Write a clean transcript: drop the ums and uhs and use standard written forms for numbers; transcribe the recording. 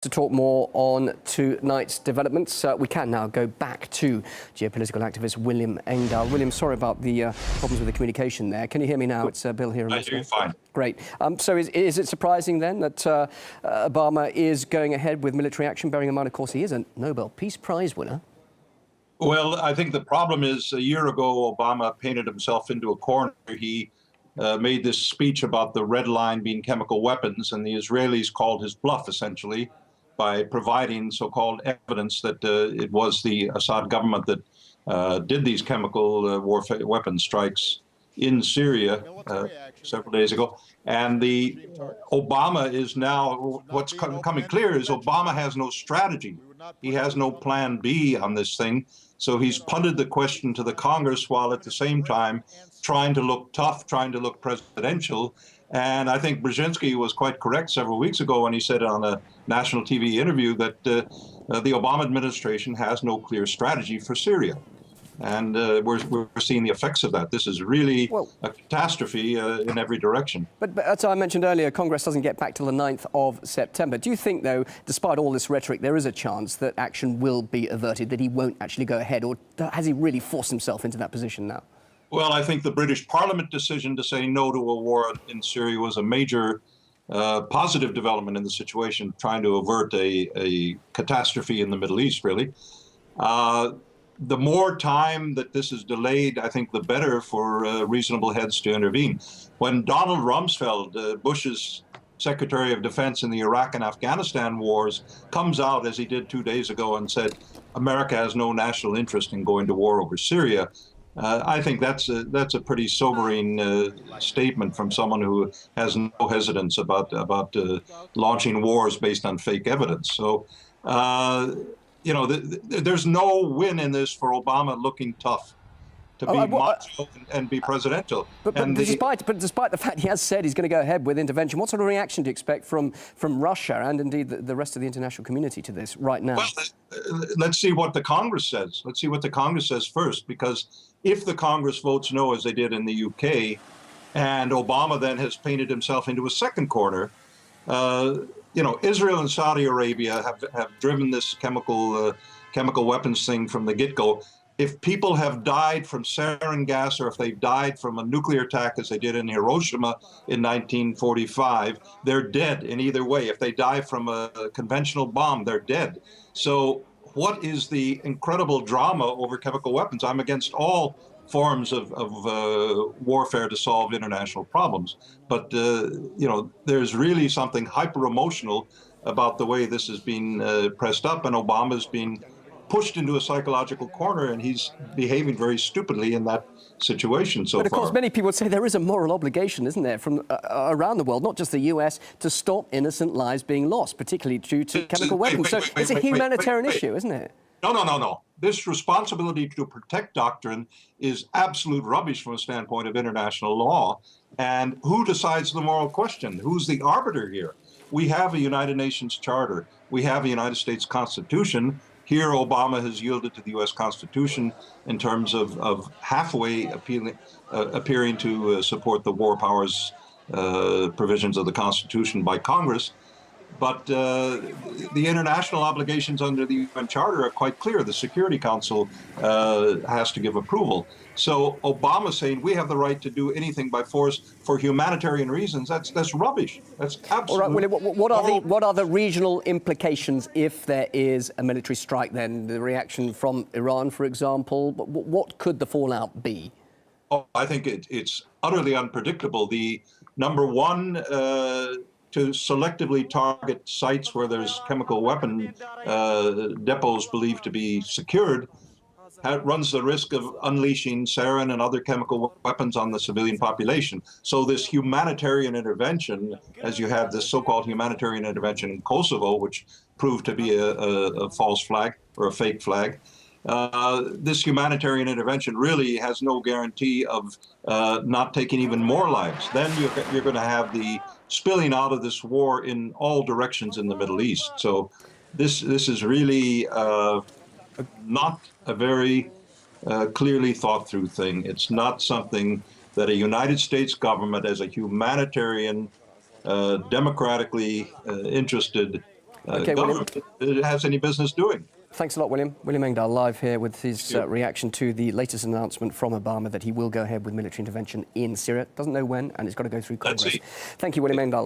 To talk more on tonight's developments, we can now go back to geopolitical activist William Engdahl. William, sorry about the problems with the communication there. Can you hear me now? It's Bill here in Moscow. I hear you fine. Great. So is it surprising then that Obama is going ahead with military action, bearing in mind, of course, he is a Nobel Peace Prize winner? Well, I think the problem is a year ago, Obama painted himself into a corner. He made this speech about the red line being chemical weapons, and the Israelis called his bluff, essentially, by providing so-called evidence that it was the Assad government that did these chemical warfare weapon strikes in Syria several days ago. And Obama is now, what's coming clear is Obama has no strategy. He has no plan B on this thing. So he's punted the question to the Congress while at the same time trying to look tough, trying to look presidential. And I think Brzezinski was quite correct several weeks ago when he said on a national TV interview that the Obama administration has no clear strategy for Syria. And we're seeing the effects of that. This is really a catastrophe in every direction. But as I mentioned earlier, Congress doesn't get back till the 9th of September. Do you think, though, despite all this rhetoric, there is a chance that action will be averted, that he won't actually go ahead? Or has he really forced himself into that position now? Well, I think the British Parliament decision to say no to a war in Syria was a major positive development in the situation, trying to avert a catastrophe in the Middle East, really. The more time that this is delayed, I think the better for reasonable heads to intervene. When Donald Rumsfeld, Bush's Secretary of Defense in the Iraq and Afghanistan wars, comes out, as he did 2 days ago, and said America has no national interest in going to war over Syria, I think that's a pretty sobering statement from someone who has no hesitance about launching wars based on fake evidence. So, you know, there's no win in this for Obama looking tough to be macho and be presidential. But despite the fact he has said he's going to go ahead with intervention, what sort of reaction do you expect from Russia and indeed the rest of the international community to this right now? Well, let's see what the Congress says. Let's see what the Congress says first, because if the Congress votes no, as they did in the UK, and Obama then has painted himself into a second corner, you know, Israel and Saudi Arabia have driven this chemical weapons thing from the get-go. If people have died from sarin gas, or if they've died from a nuclear attack, as they did in Hiroshima in 1945, they're dead in either way. If they die from a conventional bomb, they're dead. So what is the incredible drama over chemical weapons? I'm against all forms of warfare to solve international problems. But, you know, there's really something hyper-emotional about the way this is being pressed up, and Obama's being pushed into a psychological corner, and he's behaving very stupidly in that situation so far. But of course, many people would say there is a moral obligation, isn't there, from around the world, not just the US, to stop innocent lives being lost, particularly due to chemical weapons. So it's a humanitarian issue, isn't it? No. This responsibility to protect doctrine is absolute rubbish from a standpoint of international law. And who decides the moral question? Who's the arbiter here? We have a United Nations Charter. We have a United States Constitution. Here, Obama has yielded to the U.S. Constitution in terms of halfway appearing to support the war powers provisions of the Constitution by Congress. But the international obligations under the UN Charter are quite clear. The Security Council has to give approval. So Obama saying we have the right to do anything by force for humanitarian reasons, that's rubbish. That's absolutely. All right, William, what are the regional implications if there is a military strike then? The reaction from Iran, for example, what could the fallout be? Oh, I think it's utterly unpredictable. The number one, to selectively target sites where there's chemical weapon depots believed to be secured runs the risk of unleashing sarin and other chemical weapons on the civilian population. So this humanitarian intervention, as you have this so-called humanitarian intervention in Kosovo, which proved to be a false flag or a fake flag, this humanitarian intervention really has no guarantee of not taking even more lives. Then you're going to have the spilling out of this war in all directions in the Middle East. So this is really not a very clearly thought through thing. It's not something that a United States government as a humanitarian, democratically interested Okay, government has any business doing. Thanks a lot, William. William Engdahl live here with his reaction to the latest announcement from Obama that he will go ahead with military intervention in Syria. Doesn't know when, and it's got to go through Congress. Let's see. Thank you, William Engdahl.